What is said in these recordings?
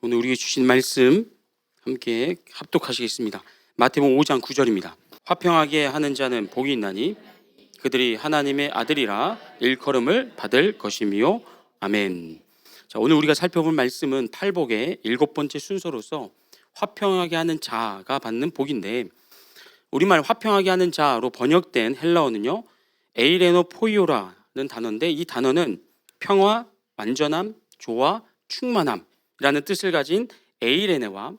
오늘 우리에게 주신 말씀 함께 합독하시겠습니다. 마태복음 5장 9절입니다. 화평하게 하는 자는 복이 있나니 그들이 하나님의 아들이라 일컬음을 받을 것이며 아멘. 자, 오늘 우리가 살펴볼 말씀은 팔복의 7번째 순서로서 화평하게 하는 자가 받는 복인데, 우리말 화평하게 하는 자로 번역된 헬라어는요 에이레노 포이오라는 단어인데, 이 단어는 평화, 완전함, 조화, 충만함이라는 뜻을 가진 에이레네와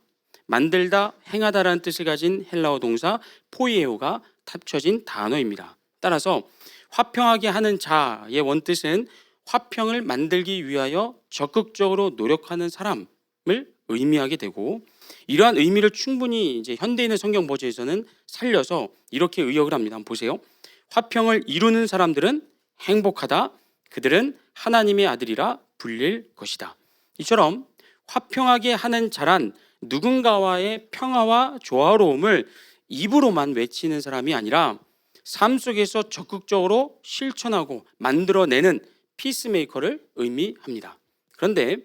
만들다, 행하다라는 뜻을 가진 헬라어 동사 포이에오가 합쳐진 단어입니다. 따라서 화평하게 하는 자의 원뜻은 화평을 만들기 위하여 적극적으로 노력하는 사람을 의미하게 되고, 이러한 의미를 충분히 이제 현대인의 성경 버전에서는 살려서 이렇게 의역을 합니다. 한번 보세요. 화평을 이루는 사람들은 행복하다. 그들은 하나님의 아들이라 불릴 것이다. 이처럼 화평하게 하는 자란 누군가와의 평화와 조화로움을 입으로만 외치는 사람이 아니라 삶 속에서 적극적으로 실천하고 만들어내는 피스메이커를 의미합니다. 그런데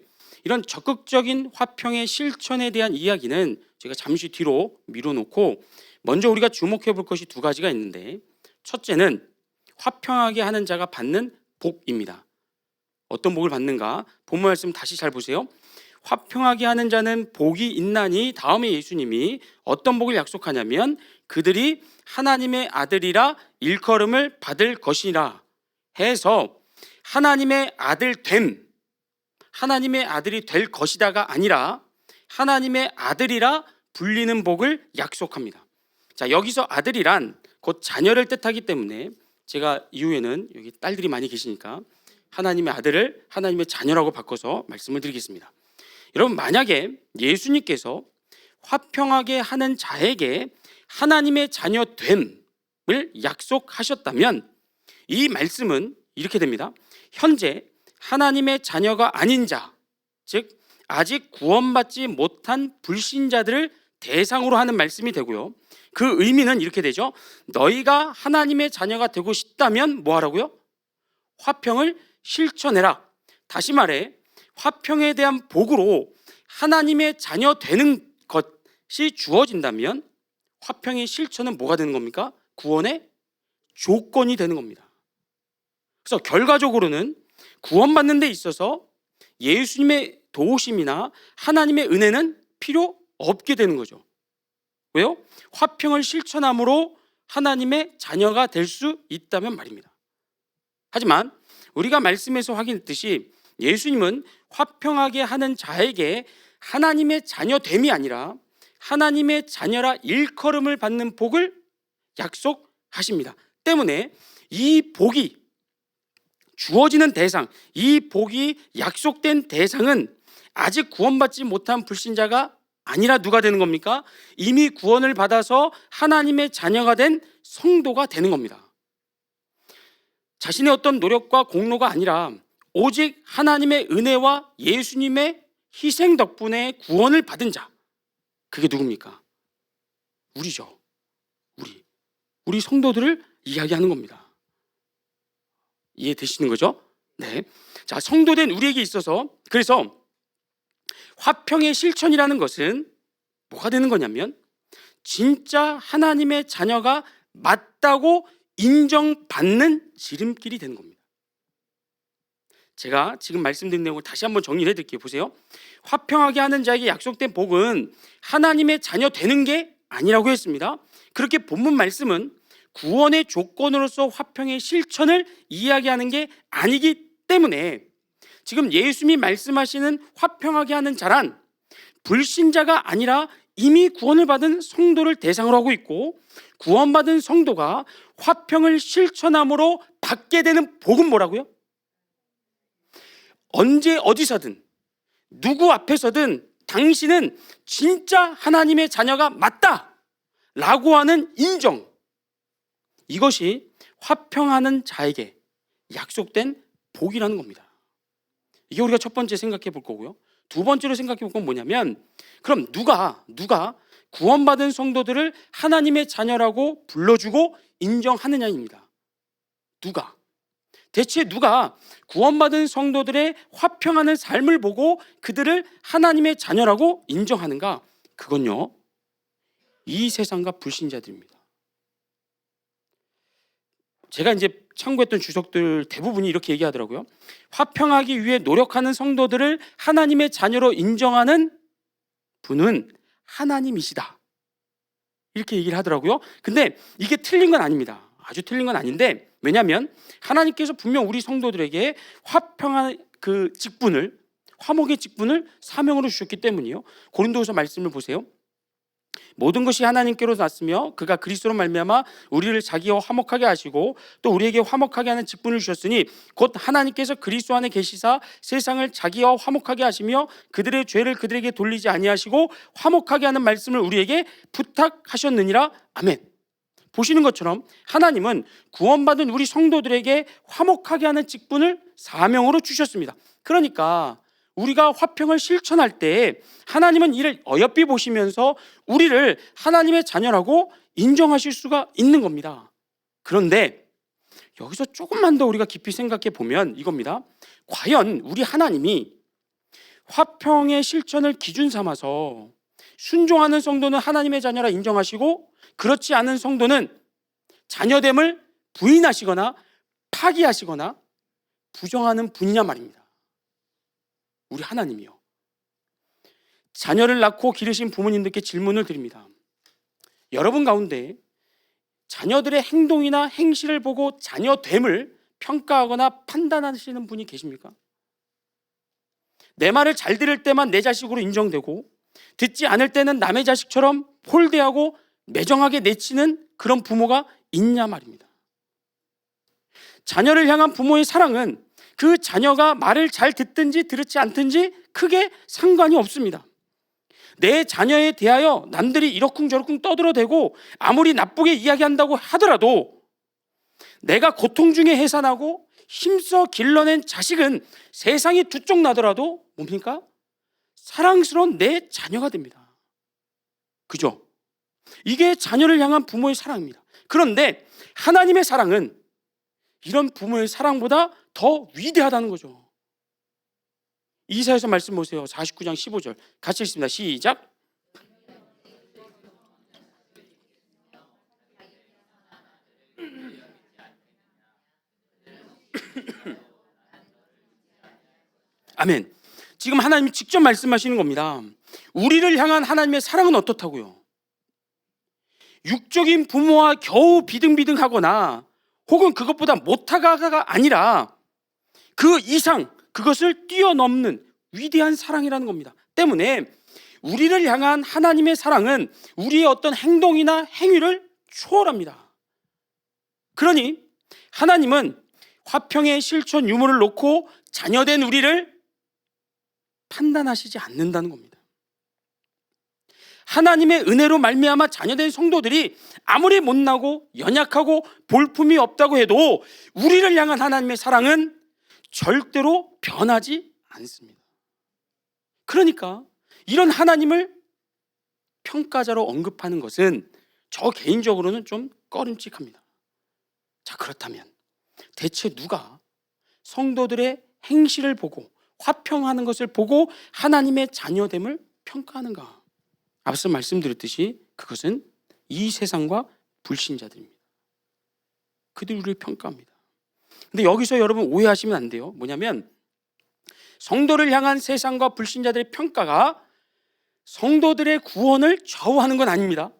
이런 적극적인 화평의 실천에 대한 이야기는 제가 잠시 뒤로 미뤄놓고, 먼저 우리가 주목해 볼 것이 두 가지가 있는데, 첫째는 화평하게 하는 자가 받는 복입니다. 어떤 복을 받는가? 본문 말씀 다시 잘 보세요. 화평하게 하는 자는 복이 있나니, 다음에 예수님이 어떤 복을 약속하냐면 그들이 하나님의 아들이라 일컬음을 받을 것이라 해서, 하나님의 아들됨, 하나님의 아들이 될 것이다가 아니라 하나님의 아들이라 불리는 복을 약속합니다. 자, 여기서 아들이란 곧 자녀를 뜻하기 때문에 제가 이후에는 여기 딸들이 많이 계시니까 하나님의 아들을 하나님의 자녀라고 바꿔서 말씀을 드리겠습니다. 여러분, 만약에 예수님께서 화평하게 하는 자에게 하나님의 자녀됨을 약속하셨다면 이 말씀은 이렇게 됩니다. 현재 하나님의 자녀가 아닌 자, 즉 아직 구원받지 못한 불신자들을 대상으로 하는 말씀이 되고요. 그 의미는 이렇게 되죠. 너희가 하나님의 자녀가 되고 싶다면 뭐 하라고요? 화평을 실천해라. 다시 말해, 화평에 대한 복으로 하나님의 자녀 되는 것이 주어진다면 화평의 실천은 뭐가 되는 겁니까? 구원의 조건이 되는 겁니다. 그래서 결과적으로는 구원받는 데 있어서 예수님의 도우심이나 하나님의 은혜는 필요 없게 되는 거죠. 왜요? 화평을 실천함으로 하나님의 자녀가 될 수 있다면 말입니다. 하지만 우리가 말씀에서 확인했듯이 예수님은 화평하게 하는 자에게 하나님의 자녀됨이 아니라 하나님의 자녀라 일컬음을 받는 복을 약속하십니다. 때문에 이 복이 주어지는 대상, 이 복이 약속된 대상은 아직 구원받지 못한 불신자가 아니라 누가 되는 겁니까? 이미 구원을 받아서 하나님의 자녀가 된 성도가 되는 겁니다. 자신의 어떤 노력과 공로가 아니라 오직 하나님의 은혜와 예수님의 희생 덕분에 구원을 받은 자, 그게 누굽니까? 우리죠. 우리 성도들을 이야기하는 겁니다. 이해되시는 거죠? 네. 자, 성도된 우리에게 있어서 그래서 화평의 실천이라는 것은 뭐가 되는 거냐면 진짜 하나님의 자녀가 맞다고 인정받는 지름길이 되는 겁니다. 제가 지금 말씀드린 내용을 다시 한번 정리를 해드릴게요. 보세요. 화평하게 하는 자에게 약속된 복은 하나님의 자녀 되는 게 아니라고 했습니다. 그렇게 본문 말씀은 구원의 조건으로서 화평의 실천을 이야기하는 게 아니기 때문에 지금 예수님이 말씀하시는 화평하게 하는 자란 불신자가 아니라 이미 구원을 받은 성도를 대상으로 하고 있고, 구원받은 성도가 화평을 실천함으로 받게 되는 복은 뭐라고요? 언제 어디서든 누구 앞에서든 당신은 진짜 하나님의 자녀가 맞다 라고 하는 인정, 이것이 화평하는 자에게 약속된 복이라는 겁니다. 이게 우리가 첫 번째 생각해 볼 거고요. 두 번째로 생각해 볼 건 뭐냐면, 그럼 누가 구원받은 성도들을 하나님의 자녀라고 불러주고 인정하느냐입니다. 누가? 대체 누가 구원받은 성도들의 화평하는 삶을 보고 그들을 하나님의 자녀라고 인정하는가? 그건요, 이 세상과 불신자들입니다. 제가 이제 참고했던 주석들 대부분이 이렇게 얘기하더라고요. 화평하기 위해 노력하는 성도들을 하나님의 자녀로 인정하는 분은 하나님이시다, 이렇게 얘기를 하더라고요. 근데 이게 틀린 건 아닙니다. 아주 틀린 건 아닌데, 왜냐하면 하나님께서 분명 우리 성도들에게 화평한 그 직분을, 화목의 직분을 사명으로 주셨기 때문이요. 고린도후서 말씀을 보세요. 모든 것이 하나님께로 났으며 그가 그리스도로 말미암아 우리를 자기와 화목하게 하시고 또 우리에게 화목하게 하는 직분을 주셨으니 곧 하나님께서 그리스도 안에 계시사 세상을 자기와 화목하게 하시며 그들의 죄를 그들에게 돌리지 아니하시고 화목하게 하는 말씀을 우리에게 부탁하셨느니라. 아멘. 보시는 것처럼 하나님은 구원받은 우리 성도들에게 화목하게 하는 직분을 사명으로 주셨습니다. 그러니까 우리가 화평을 실천할 때 하나님은 이를 어여삐 보시면서 우리를 하나님의 자녀라고 인정하실 수가 있는 겁니다. 그런데 여기서 조금만 더 우리가 깊이 생각해 보면 이겁니다. 과연 우리 하나님이 화평의 실천을 기준 삼아서 순종하는 성도는 하나님의 자녀라 인정하시고 그렇지 않은 성도는 자녀됨을 부인하시거나 파기하시거나 부정하는 분이냐 말입니다. 우리 하나님이요. 자녀를 낳고 기르신 부모님들께 질문을 드립니다. 여러분 가운데 자녀들의 행동이나 행실을 보고 자녀됨을 평가하거나 판단하시는 분이 계십니까? 내 말을 잘 들을 때만 내 자식으로 인정되고 듣지 않을 때는 남의 자식처럼 홀대하고 매정하게 내치는 그런 부모가 있냐 말입니다. 자녀를 향한 부모의 사랑은 그 자녀가 말을 잘 듣든지 들지 않든지 크게 상관이 없습니다. 내 자녀에 대하여 남들이 이러쿵저러쿵 떠들어대고 아무리 나쁘게 이야기한다고 하더라도 내가 고통 중에 해산하고 힘써 길러낸 자식은 세상이 두 쪽 나더라도 뭡니까? 사랑스러운 내 자녀가 됩니다. 그죠? 이게 자녀를 향한 부모의 사랑입니다. 그런데 하나님의 사랑은 이런 부모의 사랑보다 더 위대하다는 거죠. 이사야서 말씀 보세요. 49장 15절 같이 읽습니다. 시작. 아멘. 지금 하나님이 직접 말씀하시는 겁니다. 우리를 향한 하나님의 사랑은 어떻다고요? 육적인 부모와 겨우 비등비등하거나 혹은 그것보다 못하가가 아니라 그 이상, 그것을 뛰어넘는 위대한 사랑이라는 겁니다. 때문에 우리를 향한 하나님의 사랑은 우리의 어떤 행동이나 행위를 초월합니다. 그러니 하나님은 화평의 실천 유무를 놓고 자녀된 우리를 판단하시지 않는다는 겁니다. 하나님의 은혜로 말미암아 자녀된 성도들이 아무리 못나고 연약하고 볼품이 없다고 해도 우리를 향한 하나님의 사랑은 절대로 변하지 않습니다. 그러니까 이런 하나님을 평가자로 언급하는 것은 저 개인적으로는 좀 꺼림칙합니다. 자, 그렇다면 대체 누가 성도들의 행실을 보고 화평하는 것을 보고 하나님의 자녀됨을 평가하는가? 앞서 말씀드렸듯이 그것은 이 세상과 불신자들입니다. 그들이 우리를 평가합니다. 근데 여기서 여러분 오해하시면 안 돼요. 뭐냐면 성도를 향한 세상과 불신자들의 평가가 성도들의 구원을 좌우하는 건 아닙니다.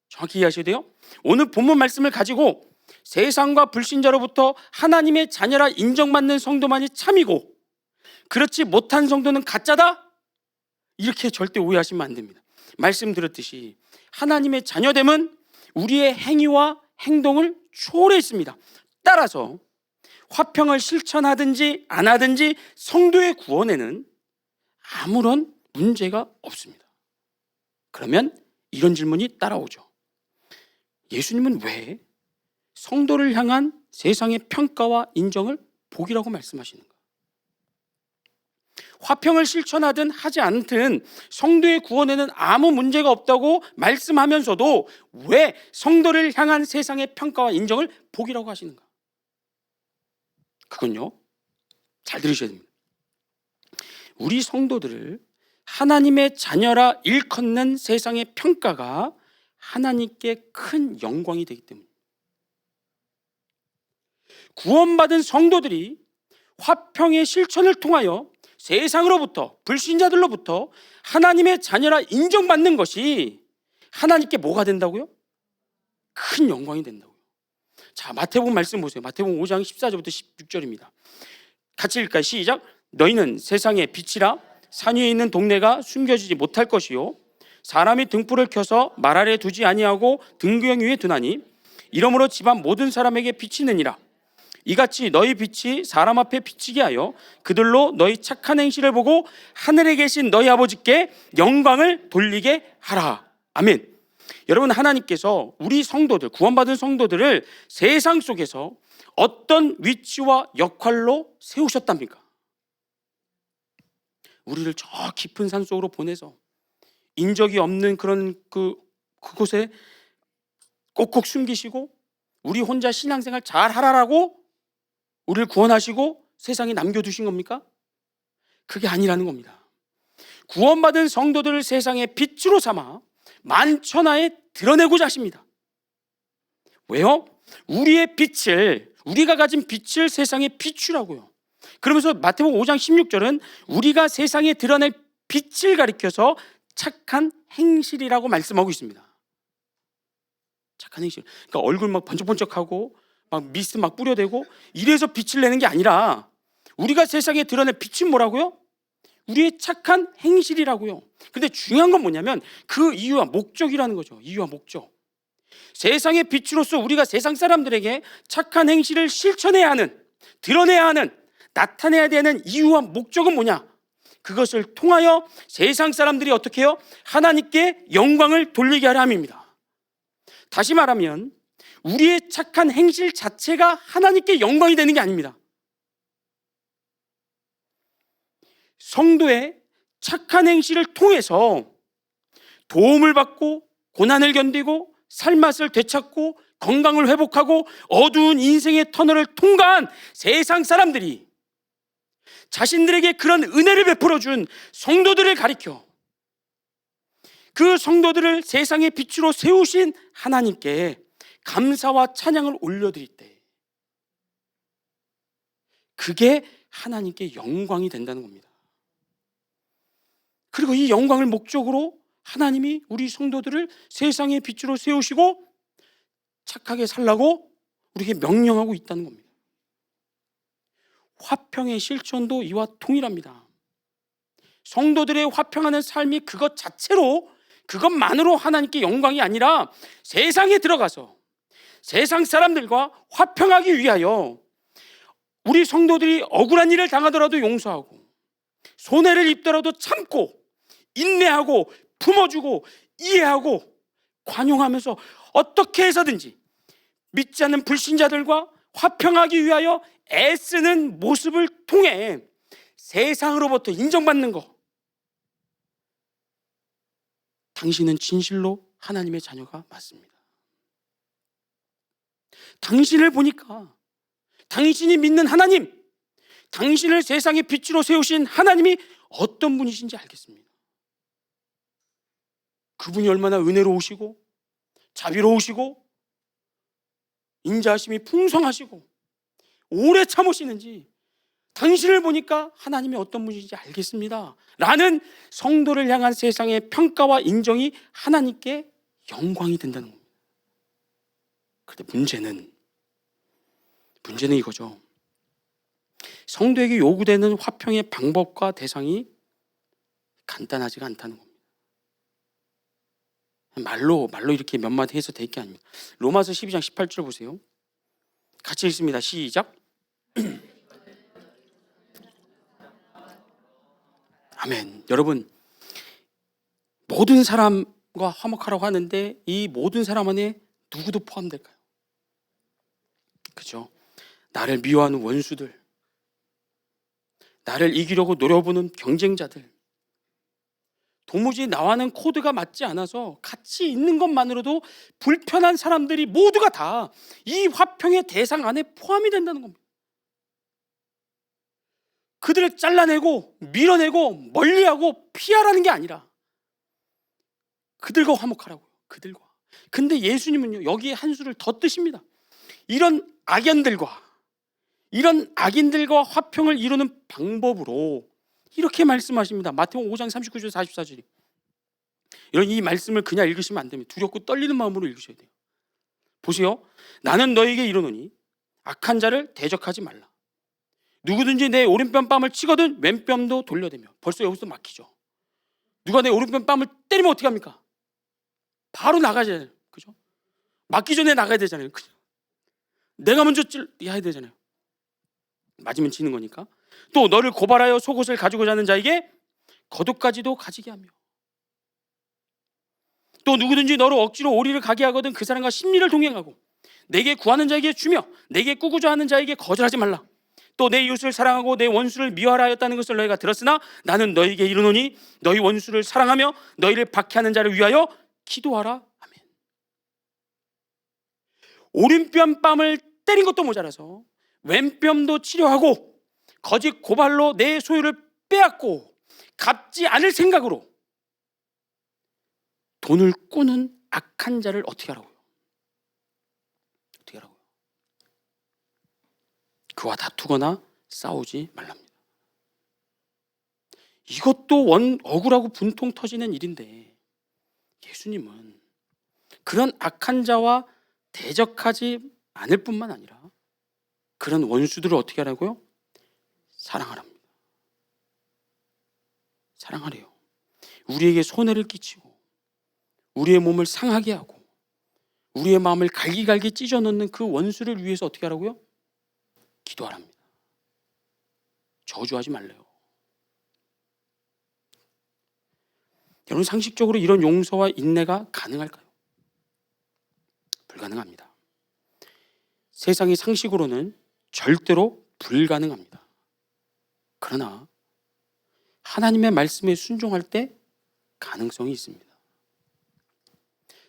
정확히 이해하셔야 돼요. 오늘 본문 말씀을 가지고 세상과 불신자로부터 하나님의 자녀라 인정받는 성도만이 참이고 그렇지 못한 성도는 가짜다? 이렇게 절대 오해하시면 안 됩니다. 말씀드렸듯이 하나님의 자녀됨은 우리의 행위와 행동을 초월해 있습니다. 따라서 화평을 실천하든지 안 하든지 성도의 구원에는 아무런 문제가 없습니다. 그러면 이런 질문이 따라오죠. 예수님은 왜 성도를 향한 세상의 평가와 인정을 복이라고 말씀하시는가? 화평을 실천하든 하지 않든 성도의 구원에는 아무 문제가 없다고 말씀하면서도 왜 성도를 향한 세상의 평가와 인정을 복이라고 하시는가? 그건요, 잘 들으셔야 됩니다. 우리 성도들을 하나님의 자녀라 일컫는 세상의 평가가 하나님께 큰 영광이 되기 때문입니다. 구원받은 성도들이 화평의 실천을 통하여 세상으로부터, 불신자들로부터 하나님의 자녀라 인정받는 것이 하나님께 뭐가 된다고요? 큰 영광이 된다고요. 자, 마태복음 말씀 보세요. 마태복음 5장 14절부터 16절입니다. 같이 읽을까요? 시작. 너희는 세상의 빛이라. 산 위에 있는 동네가 숨겨지지 못할 것이요, 사람이 등불을 켜서 말 아래 두지 아니하고 등경 위에 두나니 이러므로 집안 모든 사람에게 비치느니라. 이같이 너희 빛이 사람 앞에 비치게 하여 그들로 너희 착한 행실을 보고 하늘에 계신 너희 아버지께 영광을 돌리게 하라. 아멘. 여러분, 하나님께서 우리 성도들, 구원받은 성도들을 세상 속에서 어떤 위치와 역할로 세우셨답니까? 우리를 저 깊은 산 속으로 보내서 인적이 없는 그런 그곳에 꼭꼭 숨기시고 우리 혼자 신앙생활 잘 하라라고 우리를 구원하시고 세상에 남겨두신 겁니까? 그게 아니라는 겁니다. 구원받은 성도들을 세상의 빛으로 삼아 만천하에 드러내고자 하십니다. 왜요? 우리가 가진 빛을 세상에 비추라고요. 그러면서 마태복음 5장 16절은 우리가 세상에 드러낼 빛을 가리켜서 착한 행실이라고 말씀하고 있습니다. 착한 행실. 그러니까 얼굴 막 번쩍번쩍하고 막 미스트 막 뿌려대고 이래서 빛을 내는 게 아니라 우리가 세상에 드러낼 빛은 뭐라고요? 우리의 착한 행실이라고요. 근데 중요한 건 뭐냐면 그 이유와 목적이라는 거죠. 이유와 목적. 세상의 빛으로서 우리가 세상 사람들에게 착한 행실을 실천해야 하는, 드러내야 하는, 나타내야 되는 이유와 목적은 뭐냐? 그것을 통하여 세상 사람들이 어떻게 해요? 하나님께 영광을 돌리게 하려 함입니다. 다시 말하면 우리의 착한 행실 자체가 하나님께 영광이 되는 게 아닙니다. 성도의 착한 행실을 통해서 도움을 받고 고난을 견디고 살맛을 되찾고 건강을 회복하고 어두운 인생의 터널을 통과한 세상 사람들이 자신들에게 그런 은혜를 베풀어 준 성도들을 가리켜 그 성도들을 세상의 빛으로 세우신 하나님께 감사와 찬양을 올려드릴 때 그게 하나님께 영광이 된다는 겁니다. 그리고 이 영광을 목적으로 하나님이 우리 성도들을 세상의 빛으로 세우시고 착하게 살라고 우리에게 명령하고 있다는 겁니다. 화평의 실천도 이와 동일합니다. 성도들의 화평하는 삶이 그것 자체로, 그것만으로 하나님께 영광이 아니라 세상에 들어가서 세상 사람들과 화평하기 위하여 우리 성도들이 억울한 일을 당하더라도 용서하고 손해를 입더라도 참고 인내하고 품어주고 이해하고 관용하면서 어떻게 해서든지 믿지 않는 불신자들과 화평하기 위하여 애쓰는 모습을 통해 세상으로부터 인정받는 것, 당신은 진실로 하나님의 자녀가 맞습니다. 당신을 보니까 당신이 믿는 하나님, 당신을 세상의 빛으로 세우신 하나님이 어떤 분이신지 알겠습니다. 그분이 얼마나 은혜로우시고 자비로우시고 인자하심이 풍성하시고 오래 참으시는지 당신을 보니까 하나님이 어떤 분이신지 알겠습니다 라는 성도를 향한 세상의 평가와 인정이 하나님께 영광이 된다는 겁니다. 그런데 문제는 이거죠. 성도에게 요구되는 화평의 방법과 대상이 간단하지가 않다는 겁니다. 말로 이렇게 몇 마디 해서 될 게 아닙니다. 로마서 12장 18절 보세요. 같이 읽습니다. 시작. 아멘. 여러분, 모든 사람과 화목하라고 하는데 이 모든 사람 안에 누구도 포함될까요? 그죠? 나를 미워하는 원수들, 나를 이기려고 노려보는 경쟁자들, 도무지 나와는 코드가 맞지 않아서 같이 있는 것만으로도 불편한 사람들이 모두가 다 이 화평의 대상 안에 포함이 된다는 겁니다. 그들을 잘라내고 밀어내고 멀리하고 피하라는 게 아니라 그들과 화목하라고요. 그들과. 근데 예수님은요, 여기에 한 수를 더 뜨십니다. 이런 악인들과 화평을 이루는 방법으로 이렇게 말씀하십니다. 마태복음 5장 39절 44절이. 이런 이 말씀을 그냥 읽으시면 안 됩니다. 두렵고 떨리는 마음으로 읽으셔야 돼요. 보세요. 나는 너에게 이르노니 악한 자를 대적하지 말라. 누구든지 내 오른편 뺨을 치거든 왼편도 돌려대며. 벌써 여기서 막히죠. 누가 내 오른편 뺨을 때리면 어떻게 합니까? 바로 나가야 되잖아요. 그죠? 맞기 전에 나가야 되잖아요. 그죠? 내가 먼저 해야 되잖아요. 맞으면 지는 거니까. 또 너를 고발하여 속옷을 가지고자 하는 자에게 겉옷까지도 가지게 하며, 또 누구든지 너를 억지로 오리를 가게 하거든 그 사람과 심리를 동행하고, 내게 구하는 자에게 주며 내게 꾸꾸자 하는 자에게 거절하지 말라. 또 내 이웃을 사랑하고 내 원수를 미워하라 하였다는 것을 너희가 들었으나 나는 너희에게 이르노니 너희 원수를 사랑하며 너희를 박해하는 자를 위하여 기도하라. 아멘. 오른편 뺨을 때린 것도 모자라서 왼편도 치료하고 거짓 고발로 내 소유를 빼앗고 갚지 않을 생각으로 돈을 꾸는 악한 자를 어떻게 하라고요? 어떻게 하라고요? 그와 다투거나 싸우지 말랍니다. 이것도 억울하고 분통 터지는 일인데 예수님은 그런 악한 자와 대적하지 않을 뿐만 아니라 그런 원수들을 어떻게 하라고요? 사랑하랍니다. 사랑하래요. 우리에게 손해를 끼치고 우리의 몸을 상하게 하고 우리의 마음을 갈기갈기 찢어놓는 그 원수를 위해서 어떻게 하라고요? 기도하랍니다. 저주하지 말래요. 여러분, 상식적으로 이런 용서와 인내가 가능할까요? 불가능합니다. 세상의 상식으로는 절대로 불가능합니다. 그러나 하나님의 말씀에 순종할 때 가능성이 있습니다.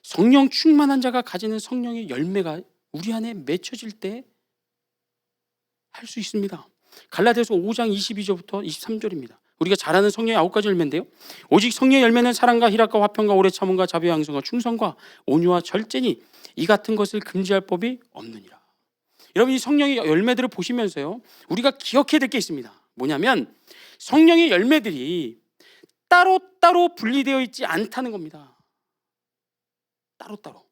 성령 충만한 자가 가지는 성령의 열매가 우리 안에 맺혀질 때 할 수 있습니다. 갈라디아서 5장 22절부터 23절입니다. 우리가 잘 아는 성령의 9가지 열매인데요. 오직 성령의 열매는 사랑과 희락과 화평과 오래 참음과 자비와 양성과 충성과 온유와 절제니 이 같은 것을 금지할 법이 없느니라. 여러분, 이 성령의 열매들을 보시면서요, 우리가 기억해야 될 게 있습니다. 뭐냐면 성령의 열매들이 따로따로 분리되어 있지 않다는 겁니다. 따로따로.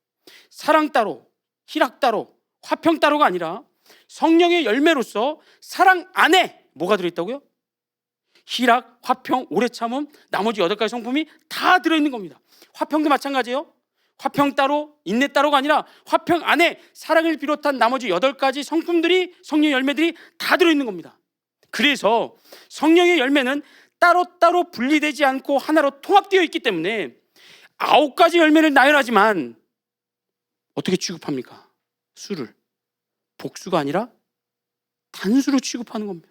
사랑 따로, 희락 따로, 화평 따로가 아니라 성령의 열매로서 사랑 안에 뭐가 들어있다고요? 희락, 화평, 오래 참음, 나머지 8가지 성품이 다 들어있는 겁니다. 화평도 마찬가지예요. 화평 따로, 인내 따로가 아니라 화평 안에 사랑을 비롯한 나머지 8가지 성품들이, 성령의 열매들이 다 들어있는 겁니다. 그래서 성령의 열매는 따로따로 분리되지 않고 하나로 통합되어 있기 때문에 9가지 열매를 나열하지만 어떻게 취급합니까? 수를 복수가 아니라 단수로 취급하는 겁니다.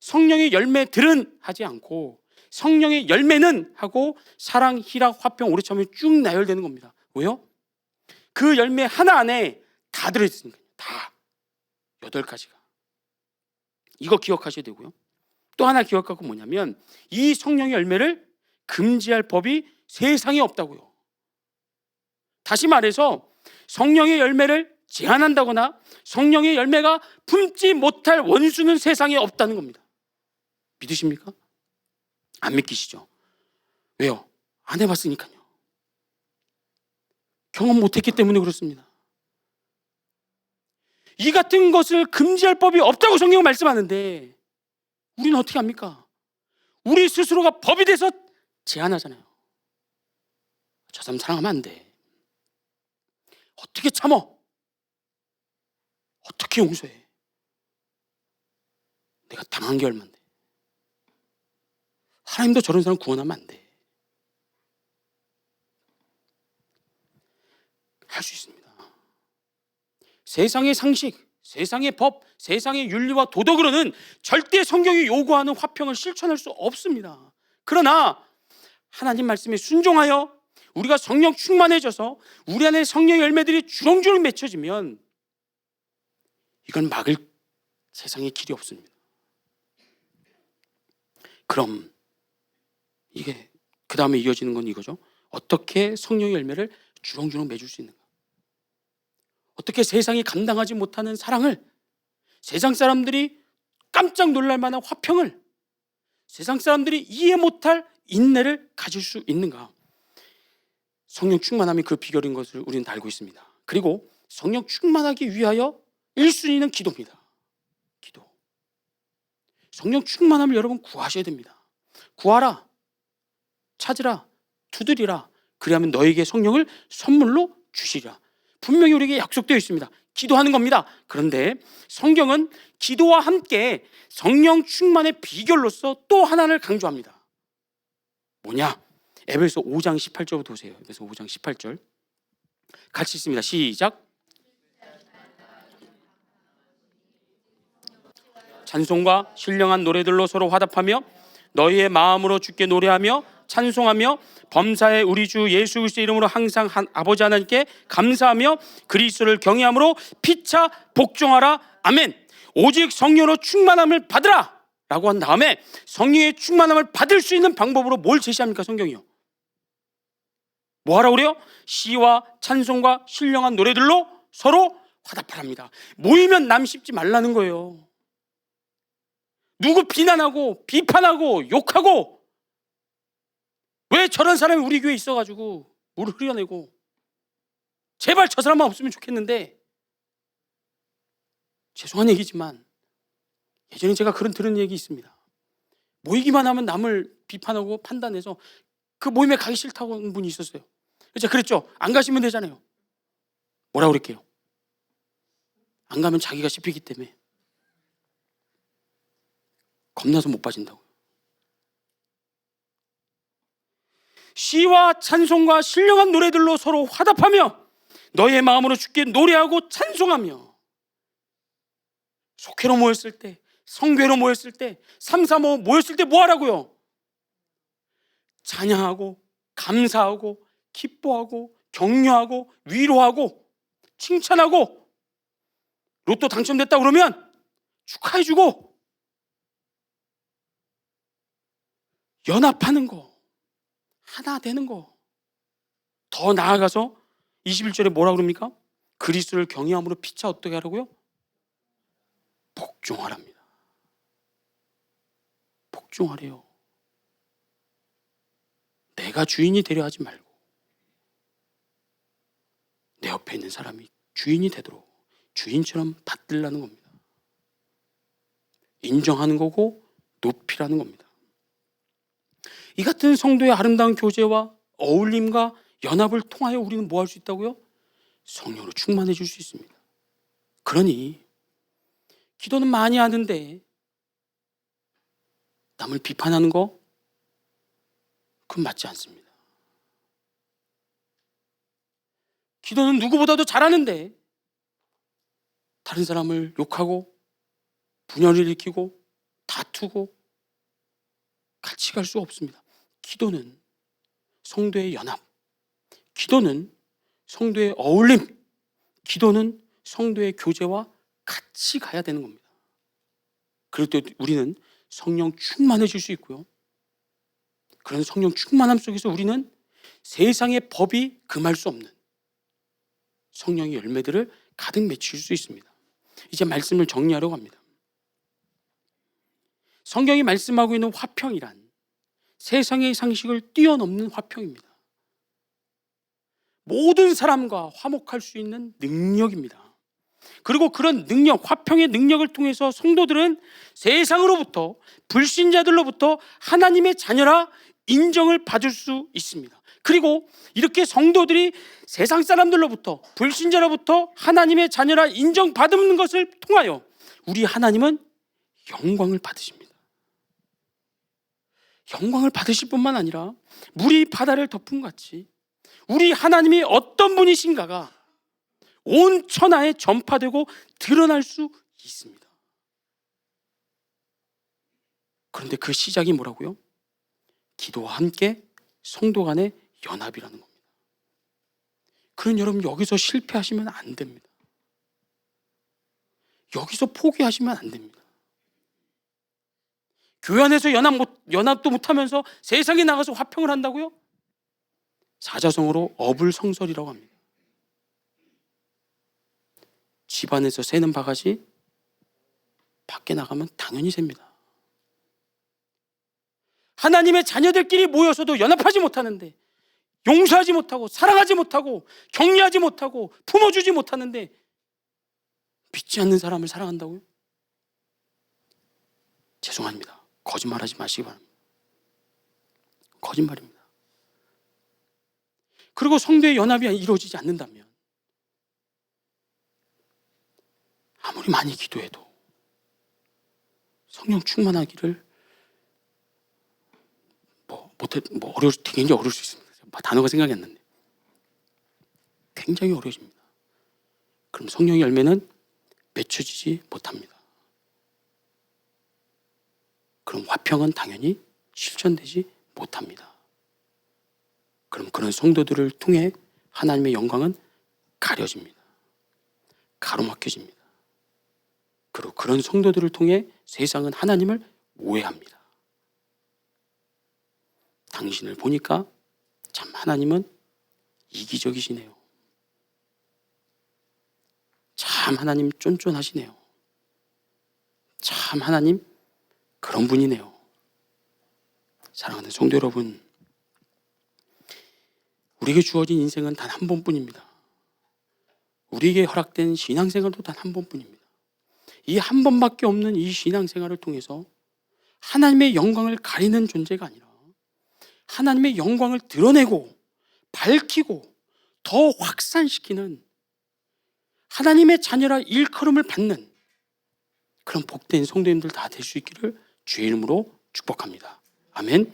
성령의 열매들은 하지 않고 성령의 열매는 하고 사랑, 희락, 화평, 오래 참음이 쭉 나열되는 겁니다. 왜요? 그 열매 하나 안에 다 들어있으니까요. 다 8가지가. 이거 기억하셔야 되고요. 또 하나 기억하고 뭐냐면 이 성령의 열매를 금지할 법이 세상에 없다고요. 다시 말해서 성령의 열매를 제한한다거나 성령의 열매가 품지 못할 원수는 세상에 없다는 겁니다. 믿으십니까? 안 믿기시죠? 왜요? 안 해봤으니까요. 경험 못했기 때문에 그렇습니다. 이 같은 것을 금지할 법이 없다고 성경은 말씀하는데 우리는 어떻게 합니까? 우리 스스로가 법이 돼서 제한하잖아요. 저 사람 사랑하면 안 돼. 어떻게 참어? 어떻게 용서해? 내가 당한 게 얼만데. 하나님도 저런 사람 구원하면 안 돼. 할 수 있습니다. 세상의 상식, 세상의 법, 세상의 윤리와 도덕으로는 절대 성경이 요구하는 화평을 실천할 수 없습니다. 그러나 하나님 말씀에 순종하여 우리가 성령 충만해져서 우리 안에 성령의 열매들이 주렁주렁 맺혀지면 이건 막을 세상의 길이 없습니다. 그럼 이게 그 다음에 이어지는 건 이거죠. 어떻게 성령의 열매를 주렁주렁 맺을 수 있는가? 어떻게 세상이 감당하지 못하는 사랑을, 세상 사람들이 깜짝 놀랄 만한 화평을, 세상 사람들이 이해 못할 인내를 가질 수 있는가? 성령 충만함이 그 비결인 것을 우리는 다 알고 있습니다. 그리고 성령 충만하기 위하여 1순위는 기도입니다. 기도. 성령 충만함을 여러분 구하셔야 됩니다. 구하라, 찾으라, 두드리라. 그리하면 너에게 성령을 선물로 주시리라. 분명히 우리에게 약속되어 있습니다. 기도하는 겁니다. 그런데 성경은 기도와 함께 성령 충만의 비결로서 또 하나를 강조합니다. 뭐냐? 에베소 5장 18절부터 보세요. 에베소 5장 18절 같이 있습니다. 시작. 찬송과 신령한 노래들로 서로 화답하며 너희의 마음으로 주께 노래하며 찬송하며 범사의 우리 주 예수 그리스도의 이름으로 항상 아버지 하나님께 감사하며 그리스도를 경외함으로 피차 복종하라. 아멘. 오직 성령으로 충만함을 받으라 라고 한 다음에 성령의 충만함을 받을 수 있는 방법으로 뭘 제시합니까? 성경이요. 뭐 하라고 그래요? 시와 찬송과 신령한 노래들로 서로 화답하랍니다. 모이면 남 씹지 말라는 거예요. 누구 비난하고 비판하고 욕하고 왜 저런 사람이 우리 교회에 있어가지고 물을 흐려내고 제발 저 사람만 없으면 좋겠는데, 죄송한 얘기지만 예전에 제가 그런 들은 얘기 있습니다. 모이기만 하면 남을 비판하고 판단해서 그 모임에 가기 싫다고 하는 분이 있었어요. 제가 그랬죠. 안 가시면 되잖아요. 뭐라고 그럴게요? 안 가면 자기가 씹히기 때문에 겁나서 못 빠진다고요. 시와 찬송과 신령한 노래들로 서로 화답하며 너의 마음으로 주께 노래하고 찬송하며, 속회로 모였을 때, 성교회로 모였을 때, 335 모였을 때 뭐 하라고요? 찬양하고 감사하고 기뻐하고 격려하고 위로하고 칭찬하고, 로또 당첨됐다 그러면 축하해주고 연합하는 거, 하나 되는 거. 더 나아가서 21절에 뭐라 그럽니까? 그리스도를 경외함으로 피차 어떻게 하라고요? 복종하랍니다. 복종하래요. 내가 주인이 되려 하지 말고 내 옆에 있는 사람이 주인이 되도록 주인처럼 받들라는 겁니다. 인정하는 거고 높이라는 겁니다. 이 같은 성도의 아름다운 교제와 어울림과 연합을 통하여 우리는 뭐 할 수 있다고요? 성령으로 충만해질 수 있습니다. 그러니 기도는 많이 하는데 남을 비판하는 거, 그건 맞지 않습니다. 기도는 누구보다도 잘하는데 다른 사람을 욕하고 분열을 일으키고 다투고 같이 갈 수 없습니다. 기도는 성도의 연합, 기도는 성도의 어울림, 기도는 성도의 교제와 같이 가야 되는 겁니다. 그럴 때 우리는 성령 충만해질 수 있고요. 그런 성령 충만함 속에서 우리는 세상의 법이 금할 수 없는 성령의 열매들을 가득 맺힐 수 있습니다. 이제 말씀을 정리하려고 합니다. 성경이 말씀하고 있는 화평이란 세상의 상식을 뛰어넘는 화평입니다. 모든 사람과 화목할 수 있는 능력입니다. 그리고 그런 능력, 화평의 능력을 통해서 성도들은 세상으로부터, 불신자들로부터 하나님의 자녀라 인정을 받을 수 있습니다. 그리고 이렇게 성도들이 세상 사람들로부터, 불신자로부터 하나님의 자녀라 인정받는 것을 통하여 우리 하나님은 영광을 받으십니다. 영광을 받으실 뿐만 아니라 물이 바다를 덮은 같이 우리 하나님이 어떤 분이신가가 온 천하에 전파되고 드러날 수 있습니다. 그런데 그 시작이 뭐라고요? 기도와 함께 성도 간의 연합이라는 겁니다. 그런 여러분, 여기서 실패하시면 안 됩니다. 여기서 포기하시면 안 됩니다. 교회 안에서 연합도 못하면서 세상에 나가서 화평을 한다고요? 사자성어로 어불성설이라고 합니다. 집안에서 새는 바가지 밖에 나가면 당연히 셉니다. 하나님의 자녀들끼리 모여서도 연합하지 못하는데, 용서하지 못하고 사랑하지 못하고 격려하지 못하고 품어주지 못하는데 믿지 않는 사람을 사랑한다고요? 죄송합니다. 거짓말하지 마시기 바랍니다. 거짓말입니다. 그리고 성도의 연합이 이루어지지 않는다면 아무리 많이 기도해도 성령 충만하기를 굉장히 어려울 수 있습니다. 단어가 생각이 안 나네요. 굉장히 어려워집니다. 그럼 성령의 열매는 맺혀지지 못합니다. 그럼 화평은 당연히 실천되지 못합니다. 그럼 그런 성도들을 통해 하나님의 영광은 가려집니다. 가로막혀집니다. 그리고 그런 성도들을 통해 세상은 하나님을 오해합니다. 당신을 보니까 참 하나님은 이기적이시네요. 참 하나님 쫀쫀하시네요. 참 하나님 그런 분이네요. 사랑하는 성도 여러분, 우리에게 주어진 인생은 단 한 번뿐입니다. 우리에게 허락된 신앙생활도 단 한 번뿐입니다. 이 한 번밖에 없는 이 신앙생활을 통해서 하나님의 영광을 가리는 존재가 아니라 하나님의 영광을 드러내고 밝히고 더 확산시키는 하나님의 자녀라 일컬음을 받는 그런 복된 성도님들 다 될 수 있기를 주의 이름으로 축복합니다. 아멘.